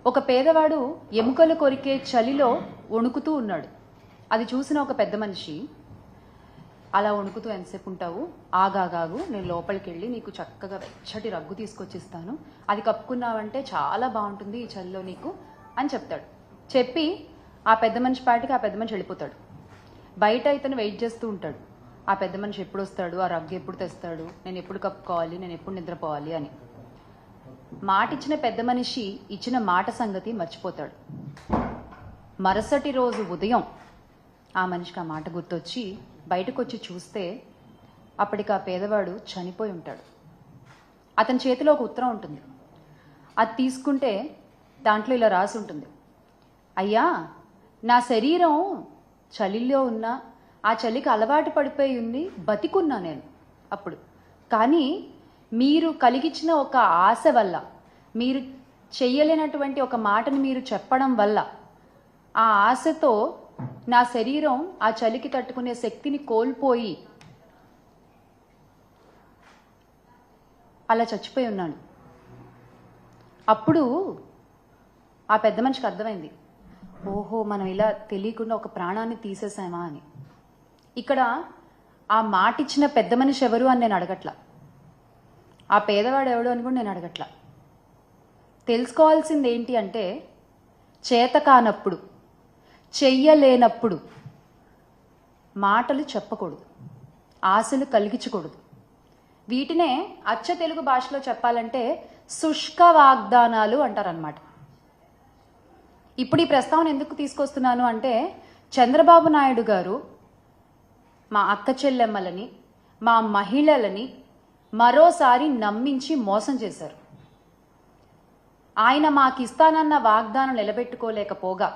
ఒక పేదవాడు ఎముకలు కొరికే చలిలో వణుకుతూ ఉన్నాడు. అది చూసిన ఒక పెద్ద మనిషి, అలా వణుకుతూ ఎంతసేపు ఉంటావు, ఆగాగాగు, నేను లోపలికి వెళ్ళి నీకు చక్కగా వెచ్చటి రగ్గు తీసుకొచ్చిస్తాను, అది కప్పుకున్నావంటే చాలా బాగుంటుంది ఈ చలిలో నీకు అని చెప్తాడు. చెప్పి ఆ పెద్ద మనిషి పాటికి ఆ పెద్ద మనిషి వెళ్ళిపోతాడు. బయట ఇతను వెయిట్ చేస్తూ ఉంటాడు, ఆ పెద్ద మనిషి ఎప్పుడు వస్తాడు, ఆ రగ్గు ఎప్పుడు తెస్తాడు, నేను ఎప్పుడు కప్పుకోవాలి, నేను ఎప్పుడు నిద్రపోవాలి అని. మాట ఇచ్చిన పెద్ద మనిషి ఇచ్చిన మాట సంగతి మర్చిపోతాడు. మరుసటి రోజు ఉదయం ఆ మనిషికి ఆ మాట గుర్తొచ్చి బయటకు వచ్చి చూస్తే అప్పటికి ఆ పేదవాడు చనిపోయి ఉంటాడు. అతని చేతిలో ఒక ఉత్తరం ఉంటుంది. అది తీసుకుంటే దాంట్లో ఇలా రాసి ఉంటుంది, అయ్యా, నా శరీరం చలిలో ఉన్నా ఆ చలికి అలవాటు పడిపోయి ఉంది, బతికున్నా నేను అప్పుడు. కానీ మీరు కలిగించిన ఒక ఆశ వల్ల, మీరు చెయ్యలేనటువంటి ఒక మాటని మీరు చెప్పడం వల్ల, ఆ ఆశతో నా శరీరం ఆ చలికి తట్టుకునే శక్తిని కోల్పోయి అలా చచ్చిపోయి ఉన్నాను. అప్పుడు ఆ పెద్ద మనిషికి అర్థమైంది, ఓహో, మనం ఇలా తెలియకుండా ఒక ప్రాణాన్ని తీసేసామా అని. ఇక్కడ ఆ మాట ఇచ్చిన పెద్ద మనిషి ఎవరు అని నేను అడగట్లా, ఆ పేదవాడు ఎవడు అని కూడా నేను అడగట్లా. తెలుసుకోవాల్సింది ఏంటి అంటే, చేత కానప్పుడు, చెయ్యలేనప్పుడు మాటలు చెప్పకూడదు, ఆశలు కలిగించకూడదు. వీటినే అచ్చ తెలుగు భాషలో చెప్పాలంటే శుష్క వాగ్దానాలు అంటారనమాట. ఇప్పుడు ఈ ప్రస్తావన ఎందుకు తీసుకొస్తున్నాను అంటే, చంద్రబాబు నాయుడు గారు మా అక్క చెల్లెమ్మలని, మా మహిళలని మరోసారి నమ్మించి మోసం చేశారు. ఆయన మాకిస్తానన్న వాగ్దానం నిలబెట్టుకోలేకపోగా